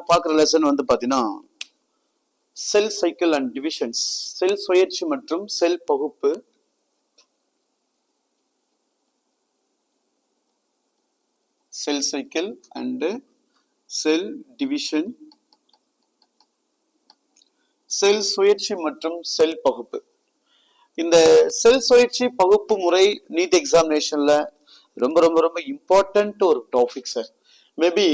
பார்க்குற லெசன் வந்து பார்த்தீங்கன்னா cell cycle and divisions, cell சுழற்சி மற்றும் செல் பகுப்பு. Cell cycle and cell division, cell சுழற்சி மற்றும் செல் பகுப்பு. இந்த செல் சுழற்சி பகுப்பு முறை நீட் எக்ஸாமினேஷன்ல ரொம்ப ரொம்ப ரொம்ப இம்பார்ட்டன்ட் ஒரு topic sir. Maybe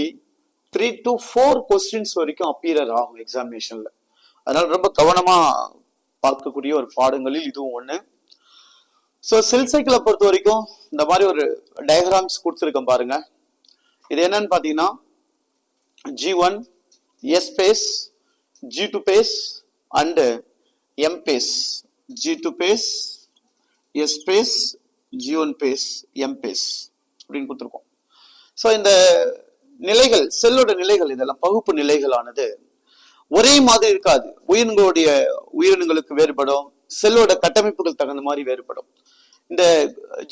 3 to 4 questions வரைக்கும் அப்பியர் ஆகும் எக்ஸாமினேஷன்ல. அதனால ரொம்ப கவனமா பார்க்கக்கூடிய ஒரு பாடங்களில் இதுவும் ஒண்ணு. ஸோ செல் சைக்கிளை பொறுத்த வரைக்கும் இந்த மாதிரி ஒரு டயக்ராம்ஸ் கொடுத்துருக்கேன் பாருங்க. இது என்னன்னு பாத்தீங்கன்னா G1 S phase, G2 phase and M phase. G2 phase, S phase, G1 phase, M phase அப்படின்னு கொடுத்துருக்கோம். ஸோ இந்த நிலைகள், செல்லோட நிலைகள், இதெல்லாம் பகுப்பு நிலைகளானது ஒரே மாதிரி இருக்காது. உயிரினங்களுக்கு வேறுபடும், செல்லோட கட்டமைப்புகள் தகுந்த மாதிரி வேறுபடும். இந்த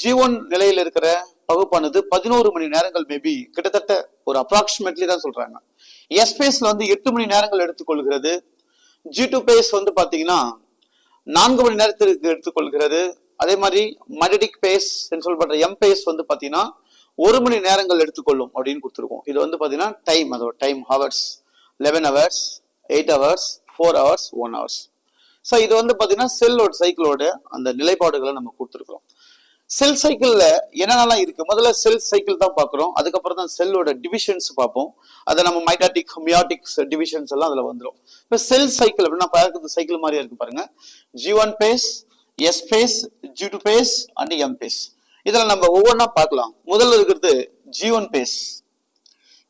G1 நிலையில் இருக்கிற பகுப்பானது 11 மணி நேரங்கள், மேபி கிட்டத்தட்ட ஒரு அப்ராக்சிமேட்லி தான் சொல்றாங்க. எஸ் பேஸ்ல வந்து 8 மணி நேரங்கள் எடுத்துக்கொள்கிறது. G2 பேஸ் வந்து பாத்தீங்கன்னா 4 மணி நேரத்திற்கு எடுத்துக்கொள்கிறது. அதே மாதிரி மடிடிக் பேஸ் சொல்லப்படுற M பேஸ் வந்து பாத்தீங்கன்னா 1 மணி நேரங்கள் எடுத்துக்கொள்ளும் அப்படின்னு கொடுத்துருக்கோம். இது வந்து பாத்தீங்கன்னா டைம், அதோட time hours 11 hours, 8 hours, 4 hours, 1 hours. So இது வந்து பாத்தீங்கன்னா செல்லோட சைக்கிளோட அந்த நிலைப்பாடுகளை நம்ம கொடுத்துருக்கோம். செல் சைக்கிள்ல என்னென்னலாம் இருக்கு, முதல்ல செல் சைக்கிள் தான் பாக்குறோம். அதுக்கப்புறம் தான் செல்லோட டிவிஷன்ஸ் பார்ப்போம். அதை நம்ம மைட்டாட்டிக், மியாட்டிக் டிவிஷன்ஸ் எல்லாம் அதுல வந்துடும். இப்போ செல் சைக்கிள் அப்படின்னா பார்க்கறது சைக்கிள் மாதிரியா இருக்கு பாருங்க. G1 phase, S phase, G2 phase and M phase. இதுல நம்ம ஒவ்வொன்றா பார்க்கலாம். முதல்ல இருக்கிறது G1 பேஸ்.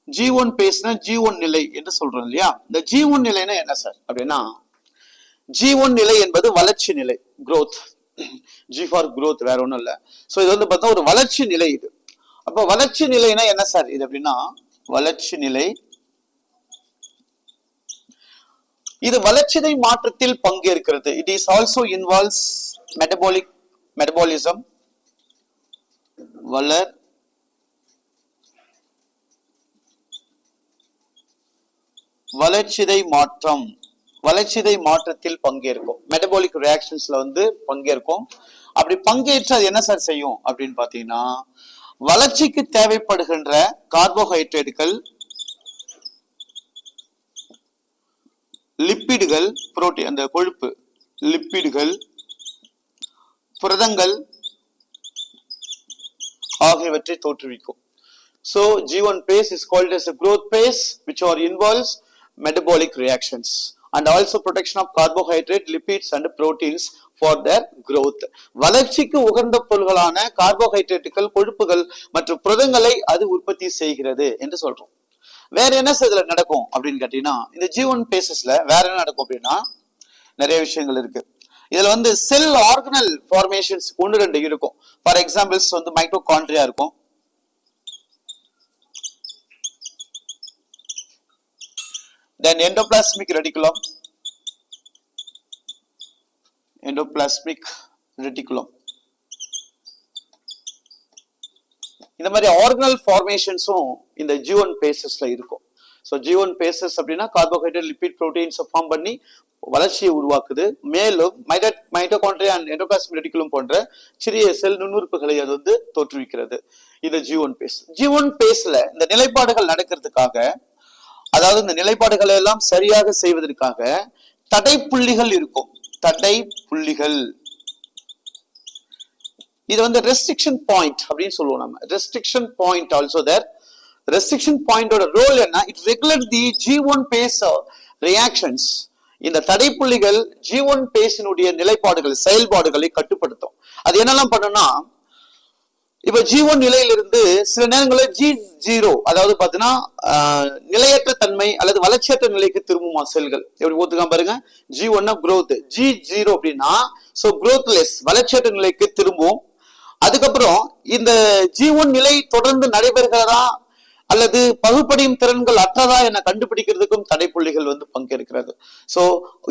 G1 பேஸ்னா G1 நிலை என்று சொல்றோம் இல்லையா? இந்த G1 நிலைனா என்ன சார் அப்படின்னா, G1 நிலை என்பது வளர்ச்சி நிலை, growth. G for growth, வேற ஒண்ணும் இல்ல. சோ இது வந்து பார்த்தா ஒரு வளர்ச்சி நிலை. இது அப்ப வளர்ச்சி நிலைனா என்ன சார் இது அப்படின்னா, வளர்ச்சி நிலை இது வளர்ச்சிதை மாற்றத்தில் பங்கேற்கிறது. It is also involves metabolism, வளர்ச்சிதை மாற்றம், வளர்ச்சிதை மாற்றத்தில் பங்கேற்கும். மெட்டபாலிக் ரியாக்ஷன்ஸ்ல வந்து பங்கேற்கும். அப்படி பங்கேற்று அது என்ன சார் செய்யும் அப்படின்னு பாத்தீங்கன்னா, வளர்ச்சிக்கு தேவைப்படுகின்ற கார்போஹைட்ரேட்டுகள், லிப்பிடுகள், புரோட்டீன் அந்த கொழுப்பு, லிப்பிடுகள், புரதங்கள் ஆகியவற்றை தோற்றுவிக்கும். So G1 phase is called as a growth phase, which are involves metabolic reactions and also protection of carbohydrate, lipids and proteins for their growth. வளர்ச்சிக்கு உகந்த பொருள்களான கார்போஹைட்ரேட்டுகள், கொழுப்புகள் மற்றும் புரதங்களை அது உற்பத்தி செய்கிறது என்று சொல்றோம். வேற என்ன இதுல நடக்கும் அப்படின்னு கேட்டீங்கன்னா, இந்த G1 பேசஸ்ல வேற என்ன நடக்கும் அப்படின்னா, நிறைய விஷயங்கள் இருக்கு. இதுல வந்து செல் ஆர்கனல் ஃபார்மேஷன்ஸ் 1-2 இருக்கும். ஃபார் எக்ஸாம்பிள்ஸ் வந்து மைட்டோகாண்ட்ரியா இருக்கும், then endoplasmic reticulum, இந்த மாதிரி ஆர்கனல் ஃபார்மேஷன்ஸும் இந்த G1 பேசஸ்ல இருக்கும். ஸோ G1 பேசஸ் அப்படின்னா கார்போஹைட்ரேட், லிபிட், புரோட்டீன்ஸை ஃபார்ம் பண்ணி வளர்ச்சியை உருவாக்குது. மேலும் மைட்டோகாண்ட்ரியா அண்ட் எண்டோபிளாஸ்மிக் ரெட்டிகுலம் போன்ற சிறிய செல் நுண்ணுறுப்புகளை அது வந்து தோற்றுவிக்கிறது. இது G1 பேஸ். G1 பேஸ்ல இந்த நிலைப்பாடுகள் நடக்கிறதுக்காக, அதாவது இந்த நிலைப்பாடுகளை எல்லாம் சரியாக செய்வதற்காக தடை புள்ளிகள் இருக்கும். தடை புள்ளிகள் இது வந்து ரெஸ்ட்ரிக்ஷன் பாயிண்ட் அப்படின்னு சொல்லுவோம் நம்ம. Restriction point also there. Restriction பாயிண்டோட ரோல் என்ன? It regulate the G1 phase reactions. இந்த தடை புள்ளிகள் G1 பேஸினுடைய நிலைப்பாடுகள், செயல்பாடுகளை கட்டுப்படுத்தும். அது என்னெல்லாம் பண்ணும்னா, இப்ப G1 நிலையிலிருந்து சில நேரங்களில் G0, அதாவது பாத்தீங்கன்னா நிலையற்ற தன்மை அல்லது வளர்ச்சியற்ற நிலைக்கு திரும்புமா செல்கள். எப்படி ஒத்துக்காம பாருங்க. G1 growth, G0 அப்படின்னா சோ growthless, வளர்ச்சியற்ற நிலைக்கு திரும்பும். அதுக்கப்புறம் இந்த G1 நிலை தொடர்ந்து நடைபெறுகிறதா அல்லது பகுப்படியும் திறன்கள் அற்றதா என கண்டுபிடிக்கிறதுக்கும் தடைப்புள்ளிகள் வந்து பங்கேற்கிறது. சோ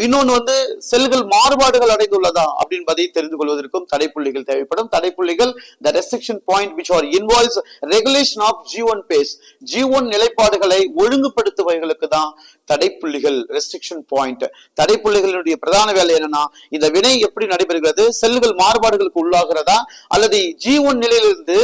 இன்னொன்னு வந்து செல்கள் மாறுபாடுகள் அடைந்துள்ளதா அப்படின்பதை தெரிந்து கொள்வதற்கும் தடைப்புள்ளிகள் தேவைப்படும். தடைப்புள்ளிகள் the restriction point which are involves regulation of G1 pace, G1 நிலைப்பாடுகளை ஒழுங்குபடுத்துவதற்கு தான் தடைப்புள்ளிகள், ரெஸ்ட்ரிக்ஷன் பாயிண்ட். தடைப்புள்ளிகளுடைய பிரதான வேலை என்னன்னா, இந்த வினை எப்படி நடைபெறுகிறது, செல்கள் மாறுபாடுகளுக்கு உள்ளாகிறதா அல்லது G1 நிலையிலிருந்து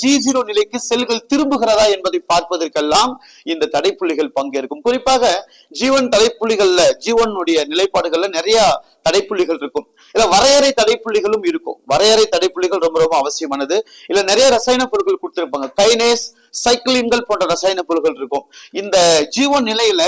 G0 நிலைக்கு செல்கள் திரும்புகிறதா என்பதை பார்ப்பதற்கெல்லாம் இந்த தடைப்புள்ளிகள் பங்கேற்கும். குறிப்பாக G1 தடைப்புள்ளிகள்ல G1 உடைய நிலைப்பாடுகள்ல நிறைய தடைப்புள்ளிகள் இருக்கும். இல்ல வரையறை தடைப்புள்ளிகளும் இருக்கும். வரையறை தடைப்புள்ளிகள் ரொம்ப ரொம்ப அவசியமானது. இல்ல நிறைய ரசாயன பொருட்கள் கொடுத்திருப்பாங்க. கைனேஸ், சைக்கிளின்கள் போன்ற ரசாயன பொருட்கள் இருக்கும். இந்த G1 நிலையில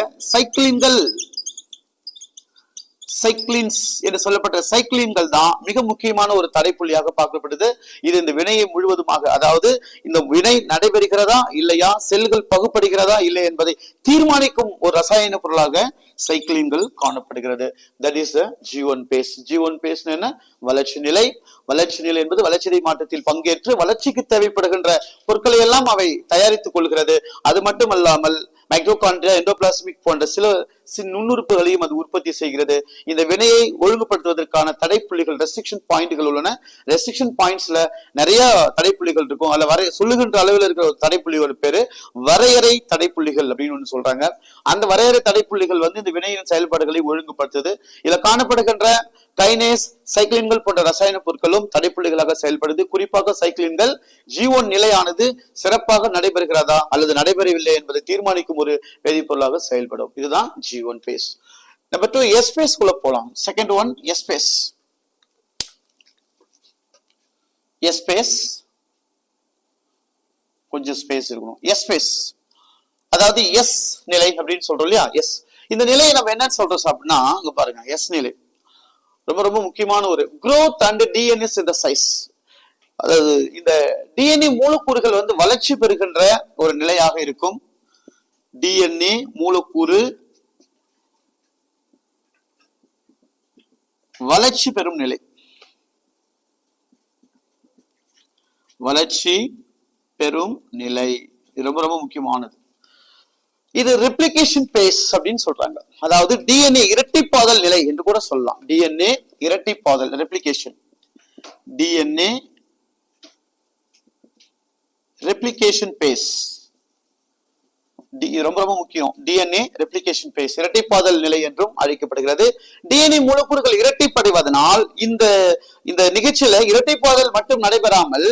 சைக்கிளின்ஸ் என்று சொல்லப்பட்ட சைக்கிளின்கள் தான் மிக முக்கியமான ஒரு தடைப்புள்ளியாக பார்க்கப்படுது. இது இந்த வினையை முழுவதுமாக, அதாவது இந்த வினை நடைபெறுகிறதா இல்லையா, செல்கள் பகுப்படுகிறதா இல்லை என்பதை தீர்மானிக்கும் ஒரு ரசாயன பொருளாக சைக்கிளின்கள் காணப்படுகிறது. That is G1 base. G1 base என்ன? வளர்ச்சி நிலை. வளர்ச்சி நிலை என்பது வளர்ச்சிதை மாற்றத்தில் பங்கேற்று வளர்ச்சிக்கு தேவைப்படுகின்ற பொருட்களை எல்லாம் அவை தயாரித்துக் கொள்கிறது. அது மட்டுமல்லாமல் மைக்ரோகாண்ட்ரியா, எண்டோபிளாஸ்மிக் போன்ற சில நுண்ணுறுப்புகளையும் அது உற்பத்தி செய்கிறது. இந்த வினையை ஒழுங்குபடுத்துவதற்கான தடைப்புள்ளிகள், ரெஸ்ட்ரிக்ஷன் பாயிண்ட்கள் உள்ளன. ரெஸ்ட்ரிக்ஷன் பாயிண்ட்ஸ்ல நிறைய தடைப்புள்ளிகள் இருக்கும். அதுல சொல்லுகின்ற அளவில் இருக்கிற தடைப்புள்ளிகள் பேரு வரையறை தடைப்புள்ளிகள் அப்படின்னு ஒண்ணு சொல்றாங்க. அந்த வரையறை தடைப்புள்ளிகள் வந்து இந்த வினையின் செயல்பாடுகளை ஒழுங்குபடுத்துது. இதுல காணப்படுகின்ற கைனேஸ், சைக்கிளின்கள் போன்ற ரசாயன பொருட்களும் தடைப்புள்ளிகளாக செயல்படுது. குறிப்பாக சைக்கிளின்கள் G1 நிலையானது சிறப்பாக நடைபெறுகிறதா அல்லது நடைபெறவில்லை என்பதை தீர்மானிக்கும் ஒரு வேதிப்பொருளாக செயல்படும். இதுதான் G1 base. Number 2 S phase குள்ள போலாம். Second one S phase. S phase கொஞ்சம் ஸ்பேஸ் இருக்கணும். S பேஸ் அதாவது S நிலை அப்படின்னு சொல்றோம் இல்லையா? S இந்த நிலையை நம்ம என்ன சொல்றோம் அப்படின்னா, இங்க பாருங்க, S நிலை ரொம்ப ரொம்ப முக்கியமான ஒரு growth and DNA synthesis. அதாவது இந்த DNA மூலக்கூறுகள் வந்து வளர்ச்சி பெறுகின்ற ஒரு நிலையாக இருக்கும். DNA மூலக்கூறு வளர்ச்சி பெறும் நிலை. வளர்ச்சி பெறும் நிலை ரொம்ப ரொம்ப முக்கியமானது. இது ரெப்ளிகேஷன் பேஸ் அப்படின்னு சொல்றாங்க. அதாவது DNA இரட்டிப்பாதல் நிலை என்று கூட சொல்லலாம். DNA இரட்டிப்பாதல், ரெப்ளிகேஷன். DNA ரெப்ளிகேஷன் பேஸ் ரொம்ப ரொம்ப முக்கியம். DNA ரெப்ளிகேஷன் பேஸ் இரட்டைப்பாதல் நிலை என்றும் அழைக்கப்படுகிறது. DNA மூலக்கூறுகள் இரட்டைப்படைவதனால் இந்த நிகழ்ச்சியில இரட்டைப்பாதல் மட்டும் நடைபெறாமல்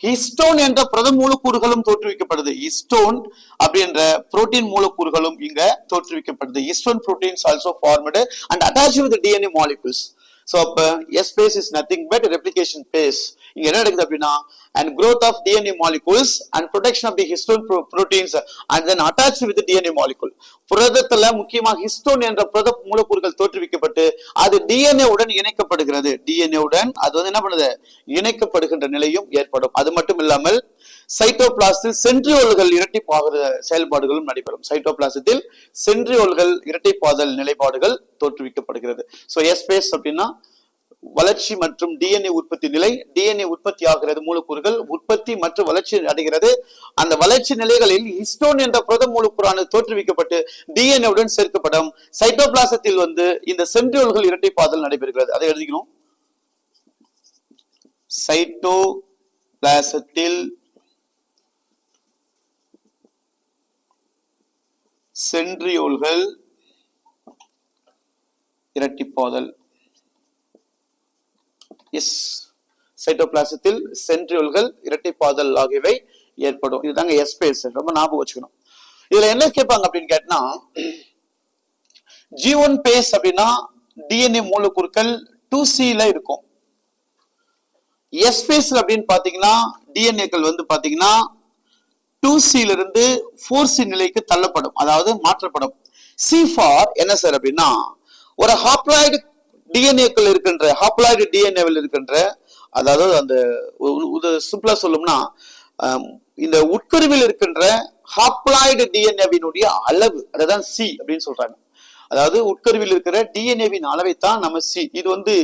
ஹிஸ்டோன் என்ற பிரத மூலக்கூறுகளும் தோற்றுவிக்கப்படுது. ஹிஸ்டோன் அப்படின்ற புரோட்டீன் மூலக்கூறுகளும் இங்க தோற்றுவிக்கப்படுது. Histone proteins also formed and attached with the DNA molecules. So S phase is nothing but replication phase. இங்க என்ன நடக்குது அப்படின்னா, and growth of DNA molecules and protection of the histone proteins and then attached with the DNA molecule. புரதத்துல முக்கியமாக histone என்ற புரத மூலக்கூறுகள் தோற்றுவிக்கப்பட்டு அது DNA உடன் இணைக்கப்படுகிறது. DNA உடன் அது வந்து என்ன பண்ணுது, இணைக்கப்படுகின்ற நிலையும் ஏற்படும். அது மட்டும் இல்லாமல் சைட்டோபிளாசத்தில் சென்ட்ரியோல்கள் இரட்டிப்பாகிற செயல்பாடுகளும் நடைபெறும். சைட்டோபிளாசத்தில் சென்ட்ரியோல்கள் இரட்டைப்பாதல் நிலைப்பாடுகள் தோற்றுவிக்கப்படுகிறது. சோ S phase அப்படின்னா வளர்ச்சி மற்றும் DNA உற்பத்தி நிலை. DNA உற்பத்தி ஆகிறது, மூலக்கூறுகள் உற்பத்தி மற்றும் வளர்ச்சி அடைகிறது. அந்த வளர்ச்சி நிலைகளில் ஹிஸ்டோன் என்ற புரத மூலக்கூறானது தோற்றுவிக்கப்பட்டு DNA உடன் சேர்க்கப்படும். சைட்டோபிளாசத்தில் வந்து இந்த சென்ட்ரியோல்கள் இரட்டைப்பாதல் நடைபெறுகிறது. அதை எழுதிக்கணும். சைட்டோபிளாசத்தில் சென்ட்ரியோல்கள் இரட்டிப்பாதல். எஸ், சைட்டோபிளாசத்தில் சென்ட்ரியோல்கள் இரட்டைப்பாதல் ஆகியவை ஏற்படும். இதுதாங்க S phase. ரொம்ப ஞாபகம் வச்சுக்கணும். இதுல என்ன கேட்பாங்க அப்படின்னு கேட்டா, G1 phase அப்படின்னா DNA மூலக்கூறுகள் 2C இருக்கும். S phase அப்படின்னு பாத்தீங்கன்னா DNAக்கள் வந்து பாத்தீங்கன்னா 2C இருந்து 4C நிலைக்கு தள்ளப்படும், அதாவது மாற்றப்படும். C for என்ன சார் அப்படின்னா, ஒரு ஹாப்ளாய்டு டிஎன்ஏக்கள் இருக்கின்ற ஹாப்ளாய்டு டிஎன்ஏவில் இருக்கின்ற, அதாவது அந்த சிம்பிளா சொல்லணும்னா இந்த உட்கருவில் இருக்கின்ற ஹாப்ளாய்டு டிஎன்ஏவினுடைய அளவு, அதுதான் C அப்படின்னு சொல்றாங்க. அதாவது உட்கருவில் இருக்கிற டிஎன்ஏவின் அளவை தான் நம்ம சி. இது வந்து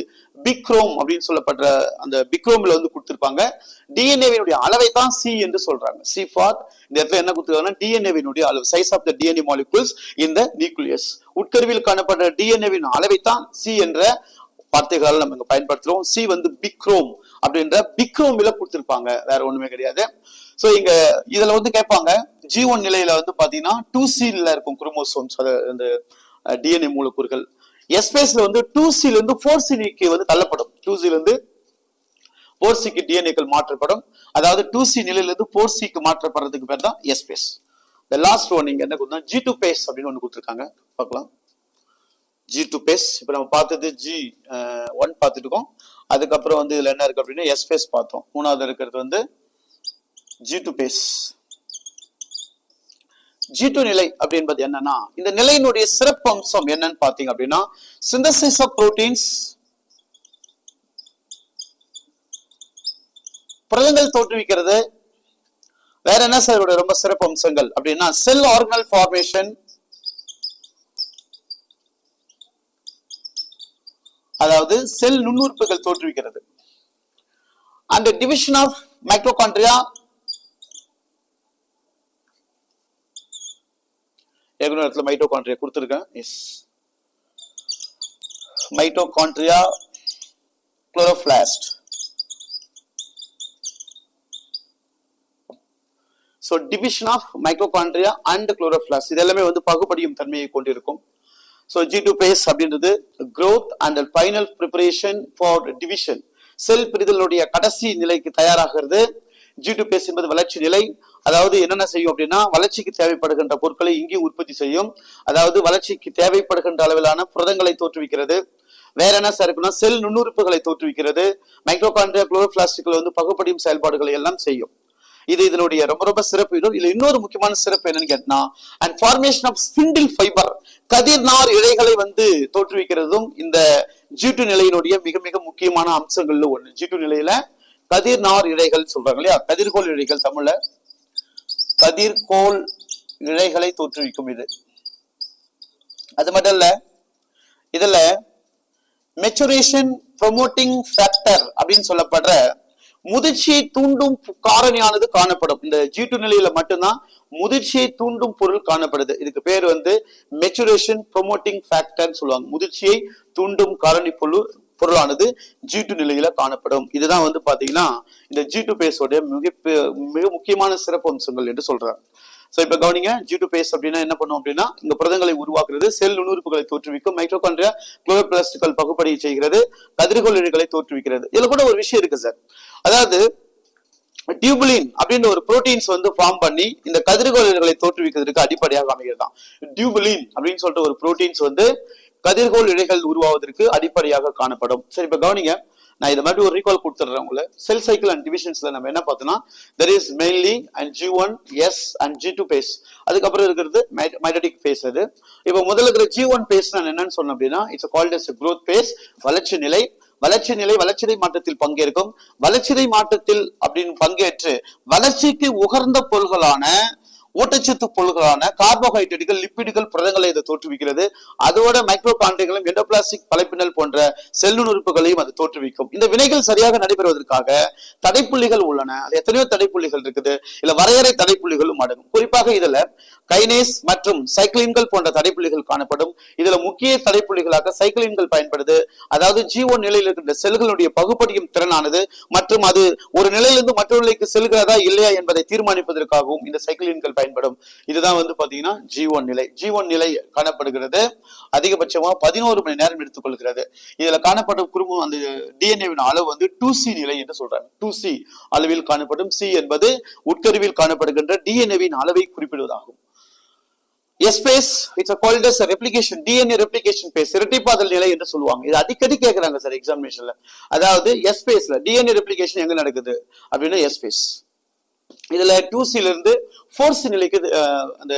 பிக்ரோம் அப்படின்னு சொல்லப்படுற அந்த பிக்ரோம்ல வந்து கொடுத்திருப்பாங்க. டிஎன்ஏவினுடைய அளவை தான் சி என்று சொல்றாங்க. சி ஃபார் இந்த இடத்துல என்ன கொடுத்துருக்காங்கன்னா டிஎன்ஏவினுடைய அளவு, size of the DNA molecules இந்த நியூக்ளியஸ். உட்கருவில் காணப்படுற டிஎன்ஏவின் அளவை தான் சி என்ற வார்த்தைகளால் நம்ம இங்க பயன்படுத்துறோம். சி வந்து பிக்ரோம் அப்படின்ற பிக்ரோம்ல கொடுத்திருப்பாங்க, வேற ஒண்ணுமே கிடையாது. சோ இங்க இதுல வந்து கேட்பாங்க G1 நிலையில வந்து பாத்தீங்கன்னா 2C இருக்கும் குரோமோசோம்ஸ், அந்த டிஎன்ஏ மூலக்கூறுகள். எஸ்பேஸ்ல வந்து 2C இருந்து 4C வந்து தள்ளப்படும். 2C இருந்து 4C டிஎன்ஏக்கள் மாற்றப்படும். அதாவது 2C நிலையில இருந்து 4C மாற்றப்படுறதுக்கு பேர் தான் எஸ்பேஸ். The last one இங்க என்ன கொடுத்தா G2 பேஸ் அப்படின்னு ஒண்ணு கொடுத்துருக்காங்க, பார்க்கலாம். G2 பேஸ் இப்ப நம்ம பார்த்தது G1 பார்த்துட்டு இருக்கோம். அதுக்கப்புறம் வந்து இதுல என்ன இருக்கு அப்படின்னா எஸ்பேஸ் பார்த்தோம். மூணாவது இருக்கிறது வந்து G2 பேஸ். G2 நிலை அப்படின்றது என்னன்னா, இந்த நிலையினுடைய சிறப்பு அம்சம் என்னன்னு பாத்தீங்க அப்படின்னா சிந்தசிஸ் ஆஃப் புரோட்டீன்ஸ், புரதங்கள் தோற்றுவிக்கிறது. வேற என்ன சார் ரொம்ப சிறப்பு அம்சங்கள் அப்படின்னா செல் ஆர்கனல் ஃபார்மேஷன், அதாவது செல் நுண்ணுறுப்புகள் தோற்றுவிக்கிறது. அண்ட் டிவிஷன் ஆஃப் மைட்டோகாண்ட்ரியா, இடத்துல மைட்டோகாண்ட்ரியா கொடுத்திருக்கேன். Yes, mitochondria, chloroplast. So division of mitochondria and chloroplast இது எல்லாமே வந்து பாகுபடியும் தன்மையை கொண்டிருக்கும். So G2 phase அப்படின்றது growth and final preparation for division, செல் பிரிதலுடைய கடைசி நிலைக்கு தயாராகிறது. G2 phase என்பது வளர்ச்சி நிலை. அதாவது என்னென்ன செய்யும் அப்படின்னா வளர்ச்சிக்கு தேவைப்படுகின்ற பொருட்களை இங்கே உற்பத்தி செய்யும். அதாவது வளர்ச்சிக்கு தேவைப்படுகின்ற அளவிலான புரதங்களை தோற்றுவிக்கிறது. வேற என்ன சார் இருக்குன்னா செல் நுண்ணுறுப்புகளை தோற்றுவிக்கிறது. மைட்டோகாண்ட்ரியா, குளோரோபிளாஸ்ட்கள் வந்து பகுப்படியும் செயல்பாடுகளை எல்லாம் செய்யும். இது இதனுடைய ரொம்ப ரொம்ப சிறப்பு. இதுல இன்னொரு முக்கியமான சிறப்பு என்னன்னு கேட்டா and formation of spindle fibre, கதிர்நார் இழைகளை வந்து தோற்றுவிக்கிறதும் இந்த G2 நிலையினுடைய மிக மிக முக்கியமான அம்சங்கள்ல ஒண்ணு. G2 நிலையில கதிர்நார் இழைகள் சொல்றாங்க இல்லையா, கதிர்கோள் இழைகள், தமிழ்ல கதிர்கோள் இழைகளை தோற்றுவிக்கும் இது. அது மட்டும் இல்ல, இதுல மெச்சுரேஷன் ப்ரோமோட்டிங் ஃபேக்டர் அப்படின்னு சொல்லப்படுற முதிர்ச்சியை தூண்டும் காரணியானது காணப்படும். இந்த G2 நிலையில மட்டும்தான் முதிர்ச்சியை தூண்டும் பொருள் காணப்படுது. இதுக்கு பேர் வந்து மெச்சுரேஷன் ப்ரோமோட்டிங் ஃபேக்டர் சொல்லுவாங்க. முதிர்ச்சியை தூண்டும் காரணி பொருளானது G2 நிலையில காணப்படும். இதுதான் வந்து பாத்தீங்கன்னா இந்த G2 பேஸோட மிக முக்கியமான சிறப்பு அம்சங்கள் என்று சொல்றாங்க. சோ இப்ப கவனிங்க, G2 பேஸ் அப்படின்னா என்ன பண்ணும் அப்படின்னா இந்த புரதங்களை உருவாக்குறது, செல் நுண்ணுறுப்புகளை தோற்றுவிக்கும், மைட்டோகாண்ட்ரியா, குளோரோபிளாஸ்ட்கள் பகுப்படி செய்கிறது, கதிர்கோள் இழைகளை தோற்றுவிக்கிறது. இதுல கூட ஒரு விஷயம் இருக்கு சார், அதாவது டியூபுலின் அப்படின்னு ஒரு புரோட்டீன்ஸ் வந்து ஃபார்ம் பண்ணி இந்த கதிர்கோள் இழைகளை தோற்றுவிக்கிறதுக்கு அடிப்படையாக அமைகிறதான். டியூபுலின் அப்படின்னு சொல்லிட்டு ஒரு புரோட்டீன்ஸ் வந்து கதிர்கோள் இழைகள் உருவாவதற்கு அடிப்படையாக காணப்படும். சரி இப்ப கவனிங்க, நான் இதை மாதிரி ஒரு ரீகால் கொடுத்துறேன் உங்களுக்கு. செல் சைக்கிள் அண்ட் டிவிஷன்ஸ்ல நம்ம என்ன பார்த்தோம்னா there is mainly and G1, S and G2 phase. அதுக்கப்புறம் இருக்கிறது மைட்டோடிக் phase. அது இப்போ முதல்ல இருக்கிற G1 phase நான் என்னன்னு சொன்னேன் அப்படின்னா it's called as a growth phase, வளர்ச்சி நிலை. வளர்ச்சிதை மாற்றத்தில் பங்கேற்கும். வளர்ச்சிதை மாற்றத்தில் அப்படின்னு பங்கேற்று வளர்ச்சிக்கு உகர்ந்த பொருள்களான ஊட்டச்சத்து பொருள்களான கார்போஹைட்ரேட்டுகள், லிப்பிடுகள், புரதங்களை இதை தோற்றுவிக்கிறது. அதோட மைக்ரோகாண்ட்ரியங்களும் எண்டோபிளாஸ்டிக் பலைப்பினல் போன்ற செல்லுறுப்புகளையும் அது தோற்றுவிக்கும். இந்த வினைகள் சரியாக நடைபெறுவதற்காக தடைப்புள்ளிகள் உள்ளன. அது எத்தனையோ தடைப்புள்ளிகள் இருக்குது, இல்ல வரையறை தடைப்புள்ளிகளும் அடங்கும். குறிப்பாக இதுல கைனேஸ் மற்றும் சைக்ளின்கள் போன்ற தடைப்புள்ளிகள் காணப்படும். இதுல முக்கிய தடைப்புள்ளிகளாக சைக்ளின்கள் பயன்படுது. அதாவது G1 நிலையில் இருக்கின்ற செல்களுடைய பகுப்படியும் திறனானது மற்றும் அது ஒரு நிலையிலிருந்து மற்றொரு நிலைக்கு செல்கிறதா இல்லையா என்பதை தீர்மானிப்பதற்காகவும் இந்த சைக்ளின்கள் பயன்படும். இதுதான் வந்து பாத்தீங்கன்னா G1 நிலை. G1 நிலை காணப்படுகிறது அதிகபட்சமா 11 மணி நேரம் எடுத்துக்கொள்கிறது. இதுல காணப்படும் குறும்பு அந்த டிஎன்ஏவின் அளவு வந்து 2C நிலை என்று சொல்றாங்க. 2C அளவில் காணப்படும். C என்பது உட்கருவில் காணப்படுகின்ற டிஎன்ஏவின் அளவை குறிப்பிடுவதாகும். S phase, it's called as a replication, DNA replication phase, இரட்டைப்பாதல் நிலை என்று சொல்லுவாங்க. இது அடிக்கடி கேட்கறாங்க சார் எக்ஸாமினேஷன்ல. அதாவது S phaseல DNA replication எங்க நடக்குது அப்படின்னா S phase. இதுல 2C இருந்து 4C நிலைக்கு அந்த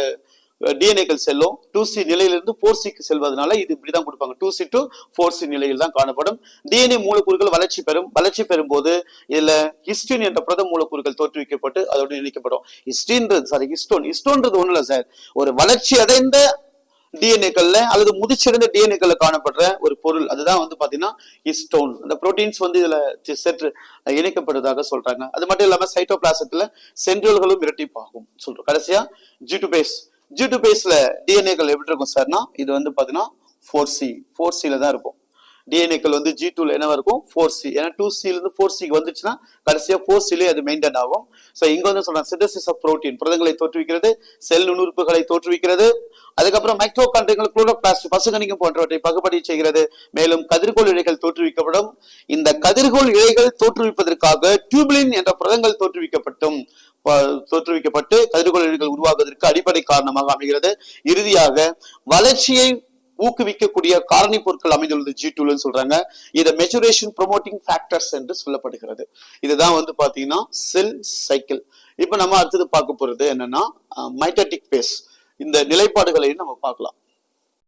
டிஎன்ஏக்கள் செல்லும். 2C நிலையிலிருந்து 4Cக்கு செல்வதனால இது இப்படிதான் கொடுப்பாங்க. 2C to 4C நிலையில் தான் காணப்படும். டிஎன்ஏ மூலக்கூறுகள் வளர்ச்சி பெறும் போது இதுல ஹிஸ்டின் என்ற புரத மூலக்கூறுகள் தோற்றுவிக்கப்பட்டு அதோடு இணைக்கப்படும். ஹிஸ்டோன்றது ஒண்ணு இல்ல சார், ஒரு வளர்ச்சி அடைந்த டிஎன்ஏக்கள்ல அல்லது முதிர்ச்சியடைந்த டிஎன்ஏக்கள்ல காணப்படுற ஒரு பொருள். அதுதான் வந்து பாத்தீங்கன்னா ஹிஸ்டோன். அந்த புரோட்டீன்ஸ் வந்து இதுல சற்று இணைக்கப்படுவதாக சொல்றாங்க. அது மட்டும் இல்லாம சைட்டோபிளாசத்துல சென்ட்ரல்களும் இரட்டிப்பாகும் சொல்றோம். கடைசியா ஜி2பேஸ். ஜி2பேஸ்ல டிஎன்ஏக்கள் எப்படி இருக்கும் சார்னா, இது வந்து பாத்தீங்கன்னா 4C தான் இருக்கும். டிஎன்ஏக்கள் வந்து G2ல என்ன இருக்கும் 4C. ஏன்னா 2C இருந்து 4C வந்துச்சுன்னா கடைசியா 4C அது மெயின்டைன் ஆகும். சோ இங்க வந்து சொல்றாங்க சிந்தசிஸ் ஆஃப் புரோட்டீன், புரதங்களை தோற்றுவிக்கிறது, செல் நுண்ணுறுப்புகளை தோற்றுவிக்கிறது, அதுக்கப்புறம் மைக்ரோகாண்ட்ரியங்கள், குளோரோபிளாஸ்ட், பசுகணிகம் போன்றவற்றை பகுப்படி செய்கிறது. மேலும் கதிர்கோள் இழைகள் தோற்றுவிக்கப்படும். இந்த கதிர்கோள் இழைகள் தோற்றுவிப்பதற்காக டியூபிலின் என்ற புரதங்கள் தோற்றுவிக்கப்பட்டு கதிர்கோள் இழைகள் உருவாகுவதற்கு அடிப்படை காரணமாக அமைகிறது. இறுதியாக வளர்ச்சியை ஊக்குவிக்கக்கூடிய காரணி பொருட்கள் அமைந்துள்ளது G2 சொல்றாங்க. இதை மெச்சுரேஷன் ப்ரோமோட்டிங் ஃபேக்டர்ஸ் என்று சொல்லப்படுகிறது. இதுதான் வந்து பாத்தீங்கன்னா செல் சைக்கிள். இப்ப நம்ம அடுத்தது பார்க்க போறது என்னன்னா மைட்டோட்டிக் பேஸ். இந்த நிலைப்பாடுகளை நம்ம பார்க்கலாம்.